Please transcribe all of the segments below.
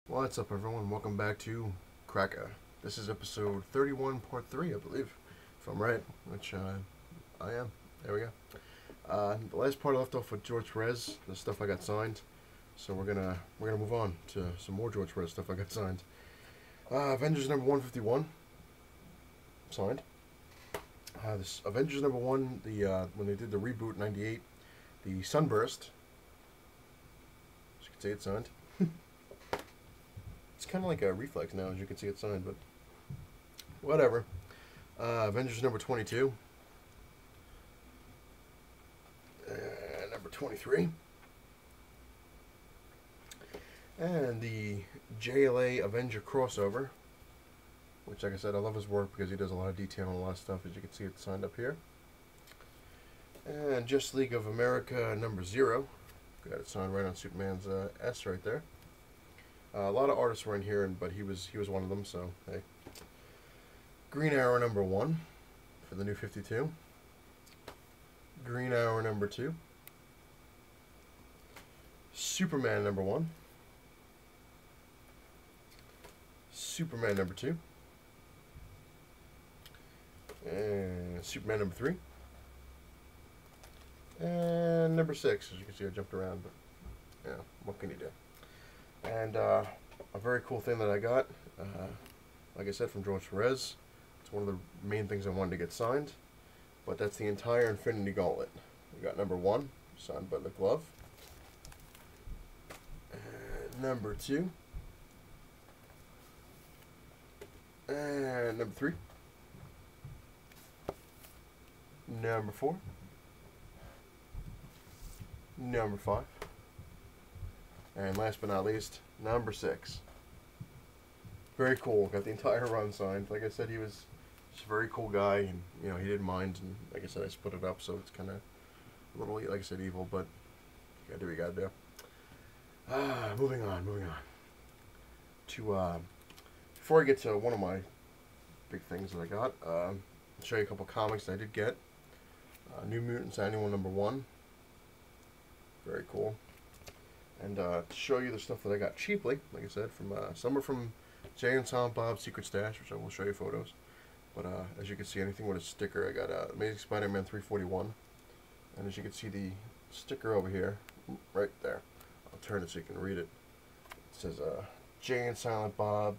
What's up, everyone? Welcome back to Cracka. This is episode 31, part 3, I believe, if I'm right, which I am. There we go. The last part I left off with George Perez, the stuff I got signed. So we're gonna move on to some more George Perez stuff I got signed. Avengers number 151 signed. This Avengers number 1, the when they did the reboot '98, the Sunburst. As you can see, it's signed. It's kind of like a reflex now, as you can see it's signed, but whatever. Avengers number 22. Number 23. And the JLA Avenger crossover, which, like I said, I love his work because he does a lot of detail and a lot of stuff. As you can see, it's signed up here. And Justice League of America number 0. Got it signed right on Superman's S right there. A lot of artists were in here, but he was one of them. So hey. Green Arrow number 1 for the New 52. Green Arrow number 2. Superman number 1. Superman number 2. And Superman number 3. And number 6. As you can see, I jumped around, but yeah, what can you do? And a very cool thing that I got, like I said, from George Perez. It's one of the main things I wanted to get signed, but that's the entire Infinity Gauntlet. We got number 1, signed by the glove. And number 2. And number 3. Number 4. Number 5. And last but not least, number 6. Very cool. Got the entire run signed. Like I said, he was just a very cool guy, and you know he didn't mind. And like I said, I split it up, so it's kind of a little, like I said, evil. But you gotta do what you gotta do. Moving on. To before I get to one of my big things that I got, I'll show you a couple comics that I did get. New Mutants Annual number 1. Very cool. And to show you the stuff that I got cheaply, like I said, from some are from Jay and Silent Bob's Secret Stash, which I will show you photos. But as you can see, anything with a sticker, I got Amazing Spider-Man 341. And as you can see, the sticker over here, right there. I'll turn it so you can read it. It says Jay and Silent Bob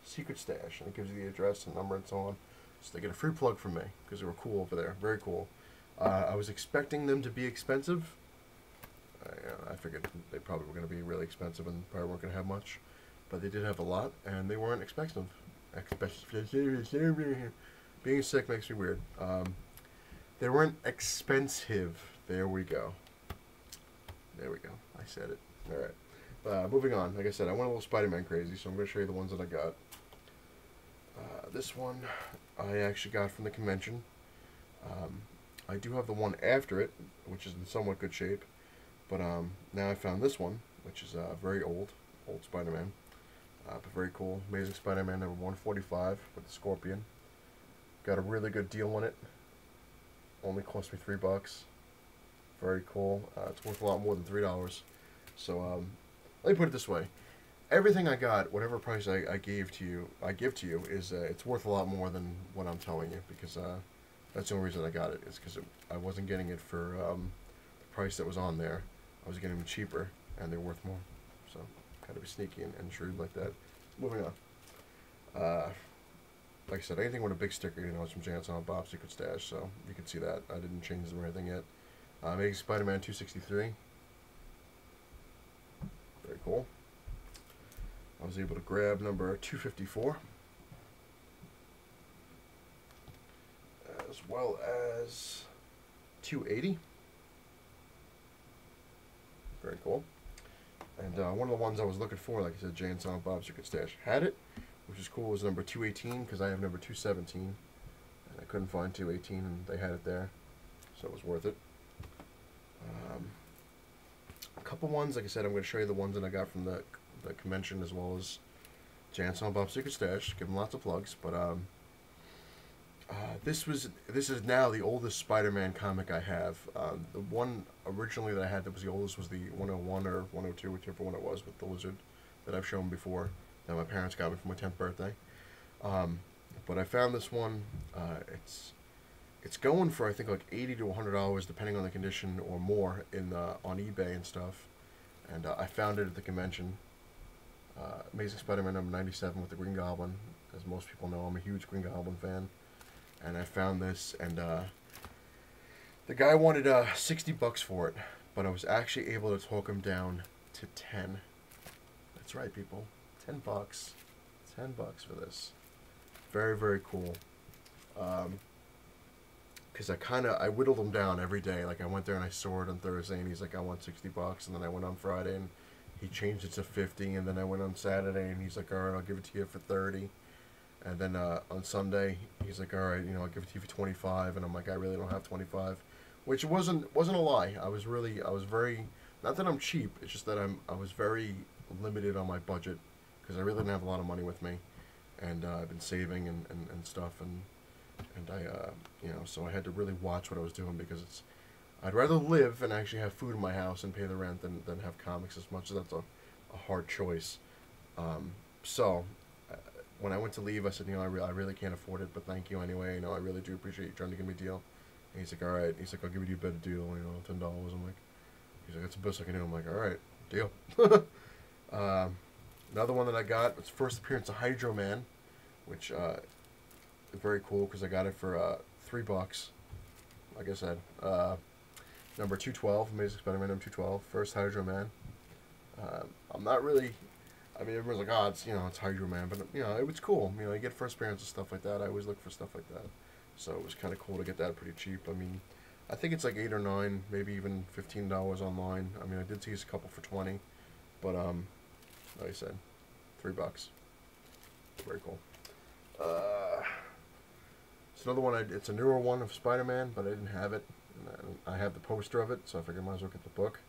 Secret Stash, and it gives you the address and number and so on. So they get a free plug from me because they were cool over there, very cool. I was expecting them to be expensive. I figured they probably were going to be really expensive and probably weren't going to have much, but they did have a lot, and they weren't expensive. Being sick makes me weird. They weren't expensive. There we go. I said it. All right. Moving on. Like I said, I went a little Spider-Man crazy, so I'm going to show you the ones that I got. This one I actually got from the convention. I do have the one after it, which is in somewhat good shape. But now I found this one, which is very old Spider-Man, but very cool. Amazing Spider-Man number 145 with the Scorpion. Got a really good deal on it. Only cost me $3. Very cool. It's worth a lot more than $3. So let me put it this way: everything I got, whatever price I give to you, is it's worth a lot more than what I'm telling you, because that's the only reason I got it. Is because I wasn't getting it for the price that was on there. I was getting them cheaper, and they're worth more. So, gotta be sneaky and shrewd like that. Moving on. Like I said, anything with a big sticker, you know, it's from Jay and Silent Bob's Secret Stash, so you can see that. I didn't change them or anything yet. Amazing Spider-Man 263. Very cool. I was able to grab number 254. As well as 280. Very cool. And one of the ones I was looking for, like I said, Jay and Silent Bob's Secret Stash had it, which is cool, was number 218, because I have number 217. And I couldn't find 218, and they had it there, so it was worth it. A couple ones, like I said, I'm going to show you the ones that I got from the convention, as well as Jay and Silent Bob's Secret Stash. Give them lots of plugs, but This is now the oldest Spider-Man comic I have. The one originally that I had that was the oldest was the 101 or 102, whichever one it was, with the lizard that I've shown before that my parents got me for my 10th birthday. Um, but I found this one. It's going for I think like $80 to $100 depending on the condition or more in on eBay and stuff. And I found it at the convention. Amazing Spider-Man number 97 with the Green Goblin. As most people know, I'm a huge Green Goblin fan. And I found this, and the guy wanted $60 for it, but I was actually able to talk him down to 10. That's right, people. $10. $10 for this. Very, very cool. Because I whittled him down every day. Like, I went there and I saw it on Thursday, and he's like, I want $60. And then I went on Friday, and he changed it to 50. And then I went on Saturday, and he's like, all right, I'll give it to you for 30. And then on Sunday, he's like, all right, I'll give it to you for 25. And I'm like, I really don't have 25, which wasn't a lie. I was very, not that I'm cheap. It's just that I was very limited on my budget because I really didn't have a lot of money with me, and I've been saving and stuff, and I so I had to really watch what I was doing because I'd rather live and actually have food in my house and pay the rent than have comics, as much as that's a hard choice. So when I went to leave, I said, I really can't afford it, but thank you anyway. I really do appreciate you trying to give me a deal. And he's like, all right. He's like, I'll give you a better deal, $10. I'm like, he's like, that's the best I can do. I'm like, all right, deal. Another one that I got was first appearance of Hydro Man, which is very cool because I got it for $3. Like I said, number 212, Amazing Spider-Man number 212, first Hydro Man. I'm not really. I mean, everyone's like, oh, it's Hydro Man, but it was cool. You get first appearance and stuff like that. I always look for stuff like that, so it was kind of cool to get that pretty cheap. I mean, I think it's like $8 or $9, maybe even $15 online. I mean, I did see a couple for 20, but like I said, $3. Very cool. It's another one. It's a newer one of Spider-Man, but I didn't have it. And I have the poster of it, so I figured I might as well get the book.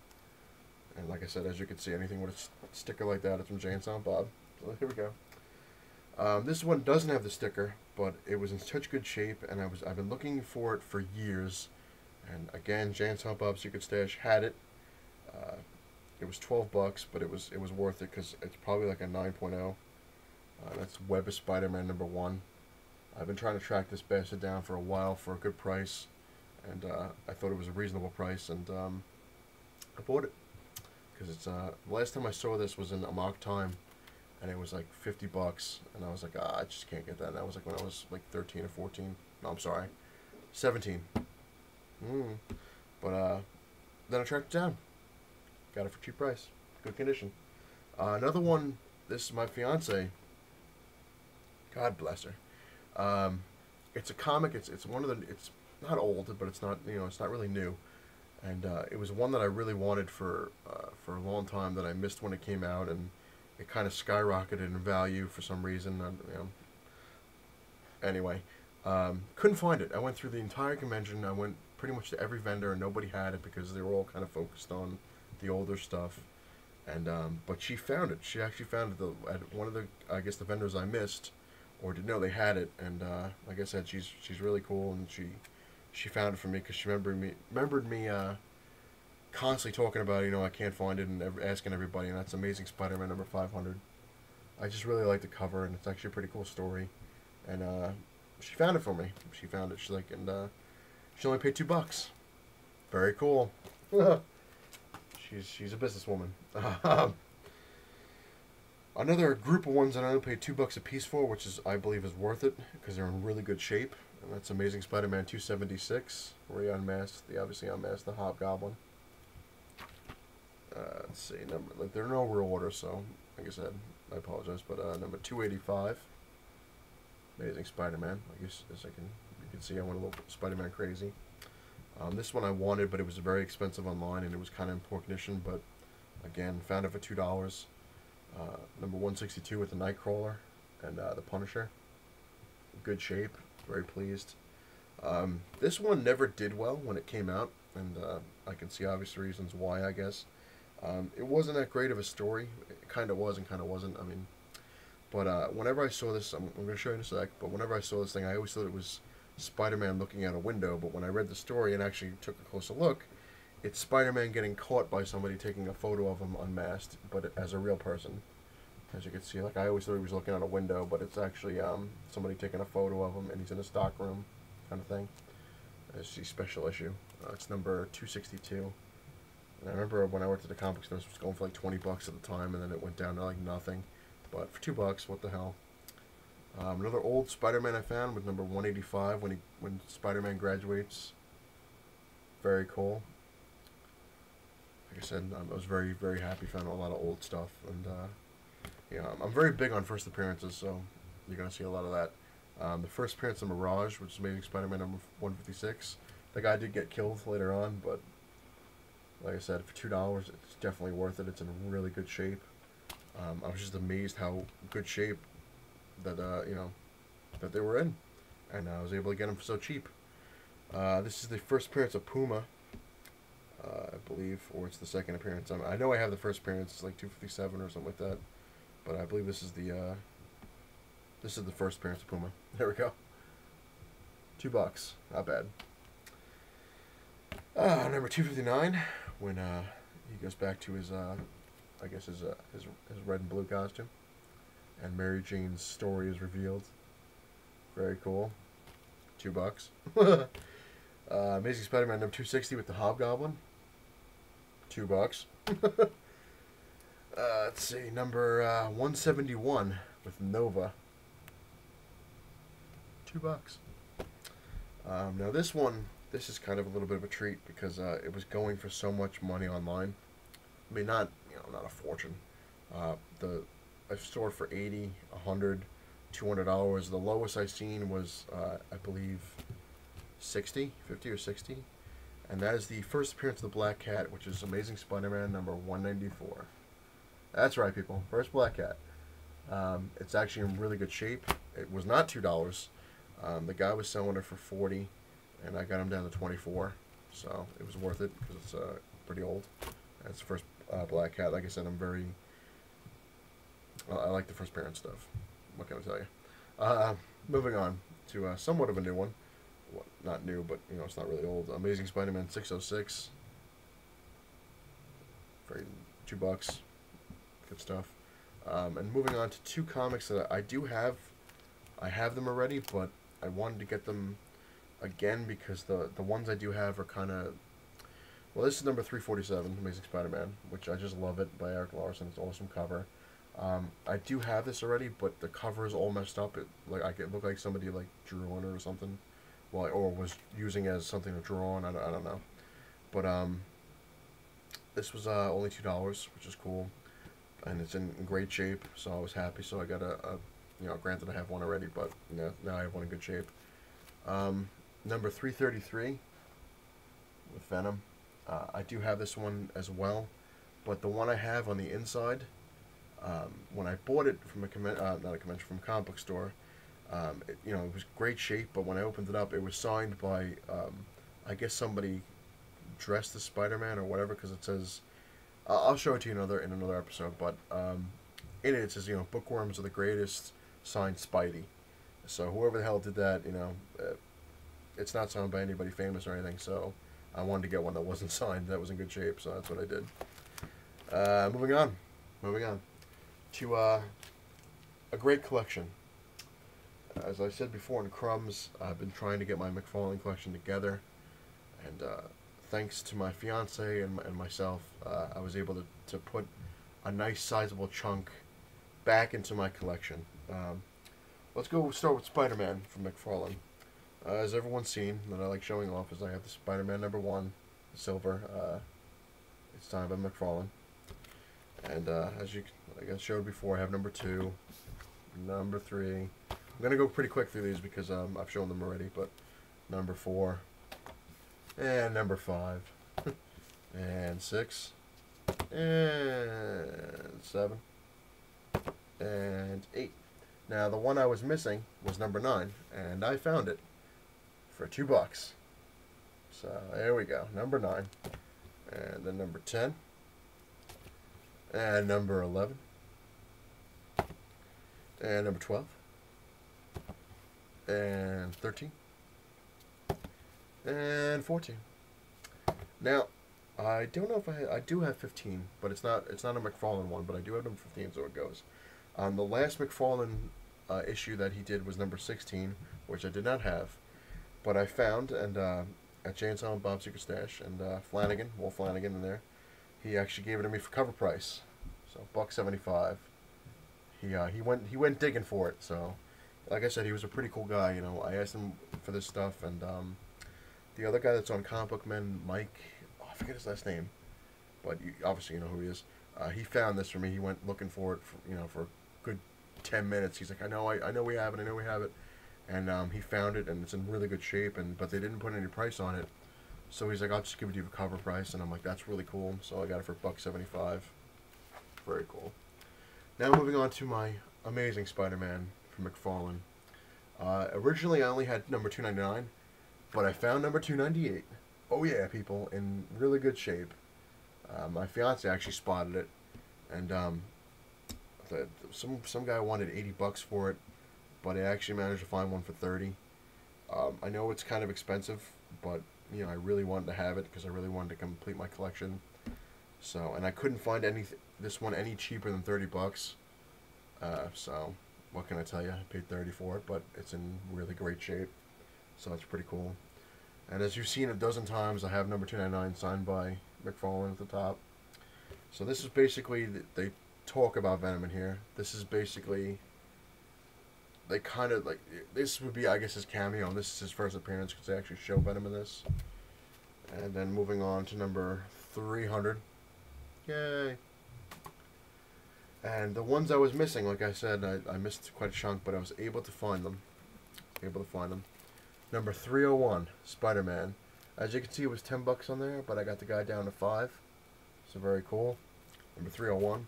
And like I said, as you can see, anything with a sticker like that is from Jay and Silent Bob. So here we go. This one doesn't have the sticker, but it was in such good shape, and I've been looking for it for years. And again, Jay and Silent Bob's Secret Stash had it. It was $12, but it was worth it because it's probably like a 9.0. That's Web of Spider-Man number 1. I've been trying to track this bastard down for a while for a good price, and I thought it was a reasonable price, and I bought it. Because it's the last time I saw this was in Amok Time, and it was like $50, and I was like, I just can't get that. And that was like when I was like 13 or 14. No, I'm sorry, 17. But then I tracked it down, got it for a cheap price, good condition. Another one. This is my fiance. God bless her. It's a comic. It's one of the. It's not old, but it's not it's not really new. And it was one that I really wanted for a long time that I missed when it came out, and it kind of skyrocketed in value for some reason. Anyway, couldn't find it. I went through the entire convention. I went pretty much to every vendor, and nobody had it because they were all kind of focused on the older stuff. And but she found it. She actually found it at one of the the vendors I missed, or didn't know they had it. And like I said, she's really cool, and she found it for me because she remembered me constantly talking about it. I can't find it, and asking everybody. And that's Amazing Spider-Man number 500. I just really like the cover, and it's actually a pretty cool story. And she found it for me. She found it. She's like, and she only paid $2. Very cool. She's a businesswoman. Another group of ones that I only paid $2 a piece for, which I believe is worth it because they're in really good shape. And that's Amazing Spider-Man 276, where he unmasked. They obviously unmasked the Hobgoblin. Let's see, they're in no real order, so like I said, I apologize. But number 285, Amazing Spider-Man. I guess you can see I went a little Spider-Man crazy. This one I wanted, but it was very expensive online, and it was kind of in poor condition. But again, found it for $2. Number 162 with the Nightcrawler and the Punisher. Good shape. Very pleased. This one never did well when it came out, and I can see obvious reasons why, I guess. It wasn't that great of a story. It kind of was and kind of wasn't. I mean, but whenever I saw this, I'm going to show you in a sec, but whenever I saw this thing, I always thought it was Spider-Man looking out a window, but when I read the story and actually took a closer look, it's Spider-Man getting caught by somebody taking a photo of him unmasked, but as a real person. As you can see, like I always thought he was looking out a window, but it's actually somebody taking a photo of him, and he's in a stock room, kind of thing. It's the special issue. It's number 262. And I remember when I worked at the comic store, it was going for like 20 bucks at the time, and then it went down to like nothing. But for 2 bucks, what the hell? Another old Spider-Man I found with number 185 when Spider-Man graduates. Very cool. Like I said, I was very, very happy finding a lot of old stuff, and yeah, I'm very big on first appearances, so you're gonna see a lot of that. The first appearance of Mirage, which is Amazing Spider-Man number 156. The guy did get killed later on, but like I said, for $2, it's definitely worth it. It's in really good shape. I was just amazed how good shape that that they were in, and I was able to get them for so cheap. This is the first appearance of Puma, I believe, or it's the second appearance. I know I have the first appearance. It's like 257 or something like that, but I believe this is the first appearance of Puma. There we go. $2, not bad. Number 259, when he goes back to his I guess his red and blue costume, and Mary Jane's story is revealed. Very cool. $2. Amazing Spider-Man number 260 with the Hobgoblin. $2. Let's see, number 171 with Nova. $2. Now this is kind of a little bit of a treat because it was going for so much money online. I mean, not a fortune. I've stored for $80, $100, $200. The lowest I've seen was I believe 50 or 60, and that is the first appearance of the Black Cat, which is Amazing Spider-Man number 194. That's right, people. First Black Cat. It's actually in really good shape. It was not $2. The guy was selling it for $40, and I got him down to $24, so it was worth it because it's pretty old. That's the first Black Cat. Like I said, I like the first appearance stuff. What can I tell you? Moving on to somewhat of a new one. Well, not new, but it's not really old. Amazing Spider-Man 606. For $2. Good stuff. And moving on to two comics that I do have. I have them already, but I wanted to get them again because the ones I do have are kind of... Well, this is number 347, Amazing Spider-Man, which I just love it, by Eric Larson. It's an awesome cover. I do have this already, but the cover is all messed up. It looked like somebody drew on it or something, or was using it as something to draw on. I don't know, but this was only $2, which is cool, and it's in great shape. So I was happy. So I got granted I have one already, but now I have one in good shape. Number 333 with Venom. I do have this one as well, but the one I have on the inside. When I bought it from from a comic book store, it was great shape, but when I opened it up, it was signed by, I guess somebody dressed as Spider-Man or whatever, because it says, I'll show it to you in another episode, but in it says, bookworms are the greatest, signed Spidey. So whoever the hell did that, it's not signed by anybody famous or anything, so I wanted to get one that wasn't signed, that was in good shape, so that's what I did. Moving on. To a great collection. As I said before in Crumbs, I've been trying to get my McFarlane collection together, and thanks to my fiance and myself, I was able to put a nice sizable chunk back into my collection. Let's start with Spider-Man from McFarlane. As everyone's seen, that I like showing off, is I have the Spider-Man number 1, the silver. It's signed by McFarlane. And as like I showed before, I have number 2, number 3. I'm going to go pretty quick through these because I've shown them already, but number 4, and number 5, and 6, and 7, and 8. Now, the one I was missing was number 9, and I found it for $2. So, there we go, number 9. And then number 10. And number 11. And number 12. And 13. And 14. Now, I don't know if I do have 15, but it's not a McFarlane one, but I do have number 15, so it goes. The last McFarlane issue that he did was number 16, which I did not have, but I found and at Jay and Silent Bob's Secret Stash, and Flanagan, Wolf Flanagan, in there. He actually gave it to me for cover price, so $1.75. He went digging for it. So, like I said, he was a pretty cool guy. You know, I asked him for this stuff, and the other guy that's on Comic Book Men, Mike, oh, I forget his last name, but obviously you know who he is. He found this for me. He went looking for it, for a good 10 minutes. He's like, I know we have it, and he found it, and it's in really good shape. But they didn't put any price on it, so he's like, I'll just give it to you for cover price, and I'm like, that's really cool. So I got it for $1.75. Very cool. Now moving on to my Amazing Spider-Man from McFarlane. Originally I only had number 299, but I found number 298. Oh yeah, people, in really good shape. My fiance actually spotted it, and some guy wanted $80 for it, but I actually managed to find one for 30. I know it's kind of expensive, but you know, I really wanted to have it because I really wanted to complete my collection. So, and I couldn't find this one any cheaper than $30. So what can I tell you? I paid 30 for it, but it's in really great shape. So that's pretty cool. And as you've seen a dozen times, I have number 299 signed by McFarlane at the top. So this is basically, they talk about Venom in here. This is basically, they kind of like, this would be, I guess, his cameo, and this is his first appearance because they actually show Venom in this. And then moving on to number 300. Yay. And the ones I was missing, like I said, I missed quite a chunk, but I was able to find them. Number 301, Spider-Man. As you can see, it was $10 on there, but I got the guy down to 5. So very cool. Number 301.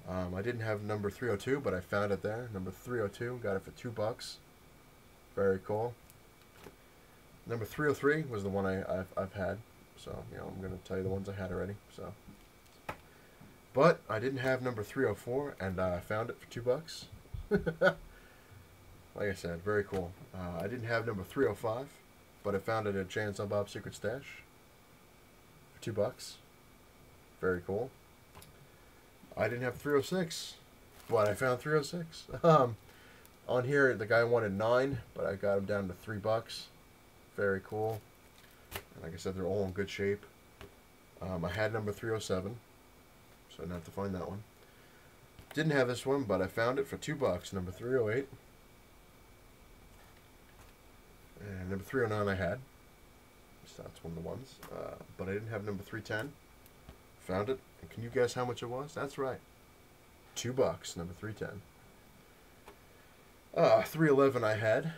I didn't have number 302, but I found it there. Number 302, got it for $2. Very cool. Number 303 was the one I've had. So, you know, I'm going to tell you the ones I had already. So, but I didn't have number 304, and I found it for $2. Like I said, very cool. I didn't have number 305, but I found it at Jay and Silent Bob's Secret Stash for $2. Very cool. I didn't have 306, but I found 306. On here, the guy wanted 9, but I got him down to $3. Very cool. And like I said, they're all in good shape. I had number 307, so I didn't have to find that one. Didn't have this one, but I found it for $2. Number 308. And number 309 I had. So that's one of the ones. But I didn't have number 310. Found it. And can you guess how much it was? That's right. $2. Number 310. 311 I had.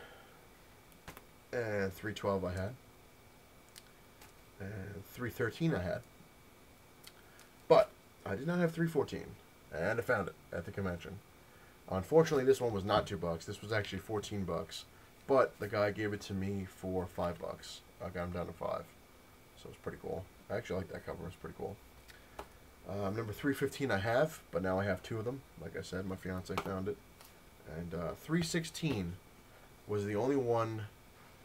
And 312 I had. And 313 I had. But I did not have 314. And I found it at the convention. Unfortunately, this one was not $2. This was actually $14. But the guy gave it to me for $5. I got him down to 5. So it's pretty cool. I actually like that cover. It's pretty cool. Number 315 I have, but now I have 2 of them. Like I said, my fiance found it. And 316 was the only one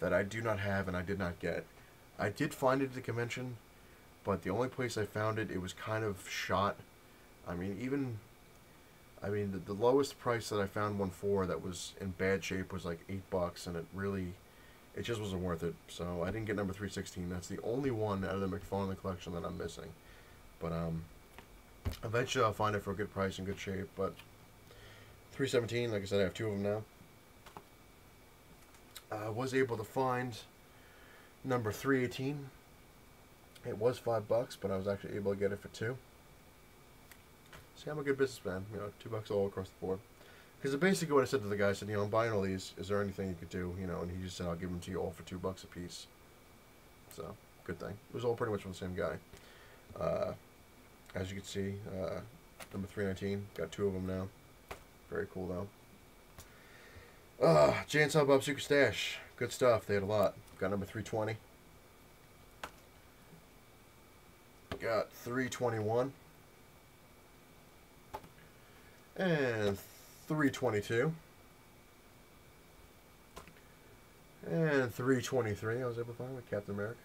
that I do not have and I did not get. I did find it at the convention, but the only place I found it, it was kind of shot. I mean, the lowest price that I found one for that was in bad shape was like $8, and it just wasn't worth it. So I didn't get number 316. That's the only one out of the McFarlane collection that I'm missing. But eventually I'll find it for a good price and good shape. But 317, like I said, I have 2 of them now. I was able to find number 318. It was $5, but I was actually able to get it for 2. See, I'm a good businessman. You know, $2 all across the board. Because basically what I said to the guy, I said, you know, I'm buying all these. Is there anything you could do? You know, and he just said, I'll give them to you all for $2 a piece. So, good thing. It was all pretty much from the same guy. As you can see, number 319. Got 2 of them now. Very cool, though. Jay and Silent Bob's Secret Stash. Good stuff. They had a lot. Got number 320. Got 321. And 322. And 323 I was able to find with Captain America.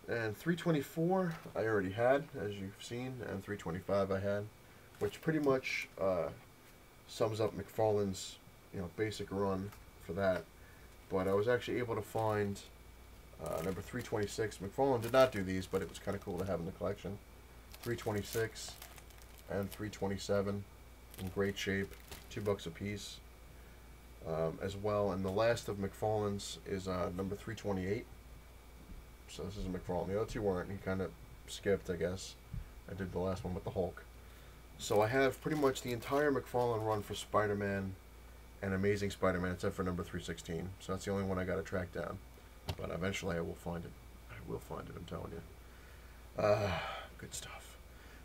And 324 I already had, as you've seen. And 325 I had. Which pretty much sums up McFarlane's, basic run for that. But I was actually able to find number 326. McFarlane did not do these, but it was kind of cool to have in the collection. 326 and 327 in great shape, $2 a piece, as well. And the last of McFarlane's is number 328. So this is a McFarlane. The other two weren't. He kind of skipped, I guess. I did the last one with the Hulk. So I have pretty much the entire McFarlane run for Spider-Man and Amazing Spider-Man, except for number 316. So that's the only one I got to track down. But eventually I will find it. I will find it, I'm telling you. Good stuff.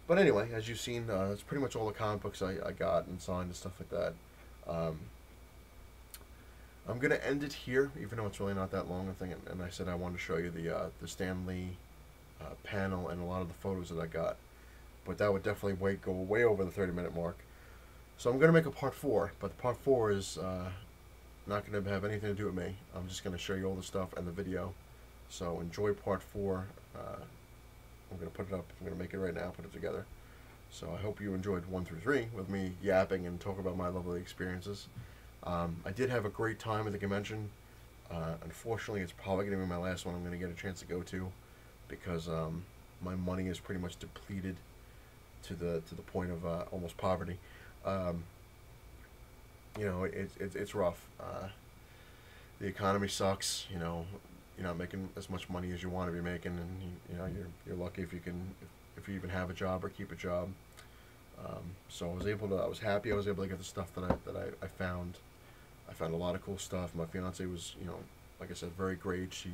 But anyway, as you've seen, that's pretty much all the comic books I got and signed and stuff like that. I'm going to end it here, even though it's really not that long a thing. And I said I wanted to show you the Stan Lee panel and a lot of the photos that I got. But that would definitely go way over the 30-minute mark. So I'm going to make a part 4. But part 4 is not going to have anything to do with me. I'm just going to show you all the stuff and the video. So enjoy part 4. I'm going to put it up. I'm going to make it right now, put it together. So I hope you enjoyed 1 through 3 with me yapping and talking about my lovely experiences. I did have a great time at the convention. Unfortunately, it's probably going to be my last one I'm going to get a chance to go to, because my money is pretty much depleted to the point of almost poverty. It's rough. The economy sucks. You're not making as much money as you want to be making, and you're lucky if you even have a job or keep a job. So I was happy I was able to get the stuff that I found. I found a lot of cool stuff. My fiance was, like I said, very great. She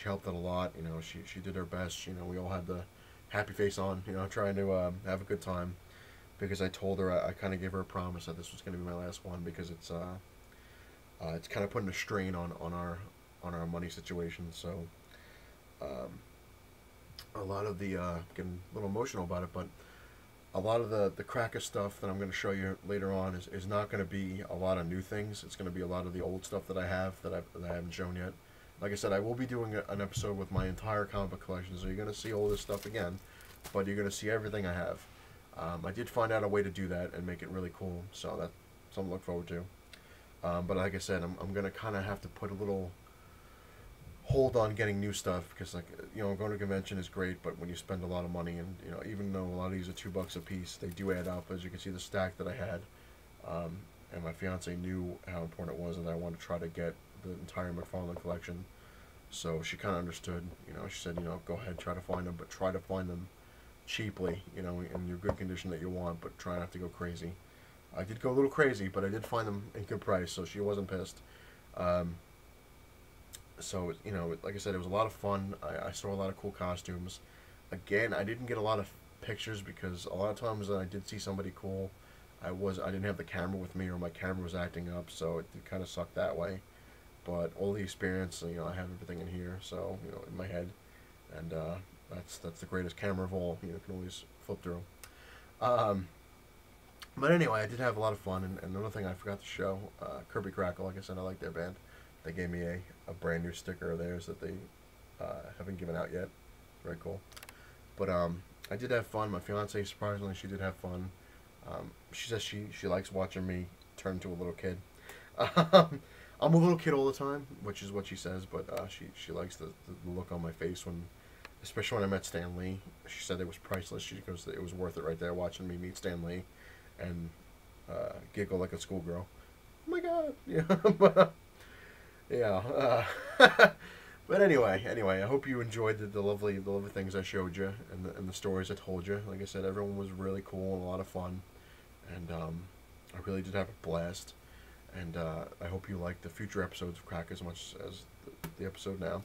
helped out a lot. She did her best. We all had the happy face on, trying to have a good time, because I told her, I kind of gave her a promise that this was going to be my last one, because it's kind of putting a strain on our money situation. So a lot of the getting a little emotional about it, but a lot of the cracka stuff that I'm going to show you later on is not going to be a lot of new things. It's going to be a lot of the old stuff that I have that I haven't shown yet. Like I said, I will be doing an episode with my entire comic book collection, so you're going to see all this stuff again, but you're going to see everything I have. I did find out a way to do that and make it really cool, so that's something to look forward to. But like I said, I'm going to kind of have to put a little hold on getting new stuff, because going to a convention is great, but when you spend a lot of money, and even though a lot of these are $2 a piece, they do add up. As you can see, the stack that I had, and my fiance knew how important it was, and I wanted to try to get the entire McFarlane collection, so she kind of understood. She said, go ahead, try to find them, but try to find them cheaply, in your good condition that you want, but try not to go crazy. I did go a little crazy, but I did find them in good price, so she wasn't pissed. So, like I said, it was a lot of fun. I saw a lot of cool costumes. Again, I didn't get a lot of pictures, because a lot of times that I did see somebody cool, I didn't have the camera with me, or my camera was acting up, so it kind of sucked that way. But all the experience, I have everything in here, so, in my head. And that's the greatest camera of all. You can always flip through. But anyway, I did have a lot of fun. And another thing I forgot to show, Kirby Crackle, like I said, I like their band. They gave me a brand new sticker of theirs that they haven't given out yet. Very cool. But I did have fun. My fiance, surprisingly, she did have fun. She says she likes watching me turn into a little kid. I'm a little kid all the time, which is what she says, but she likes the look on my face especially when I met Stan Lee. She said it was priceless. She goes, it was worth it right there, watching me meet Stan Lee and giggle like a schoolgirl. Oh my God! Yeah, but yeah. But anyway, I hope you enjoyed the lovely things I showed you, and the stories I told you. Like I said, everyone was really cool and a lot of fun, and I really did have a blast. And I hope you like the future episodes of Crack as much as the episode now.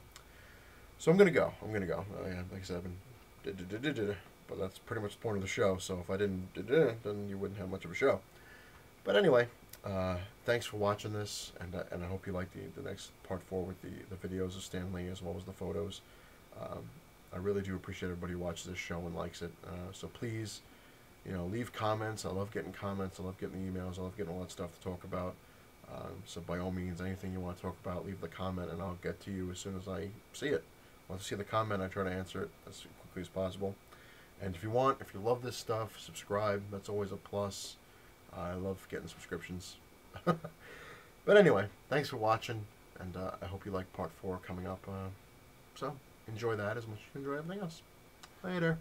So I'm gonna go. Yeah, like I said, I've been but that's pretty much the point of the show. So if I didn't then you wouldn't have much of a show. But anyway, thanks for watching this, and I hope you like the next part 4 with the videos of Stan Lee as well as the photos. I really do appreciate everybody who watches this show and likes it. So please, leave comments. I love getting comments. I love getting the emails. I love getting all that stuff to talk about. So by all means, anything you want to talk about, leave the comment, and I'll get to you as soon as I see it. Once I see the comment, I try to answer it as quickly as possible. And if you love this stuff, subscribe. That's always a plus. I love getting subscriptions. But anyway, thanks for watching, and I hope you like part 4 coming up. So, enjoy that as much as you enjoy everything else. Later.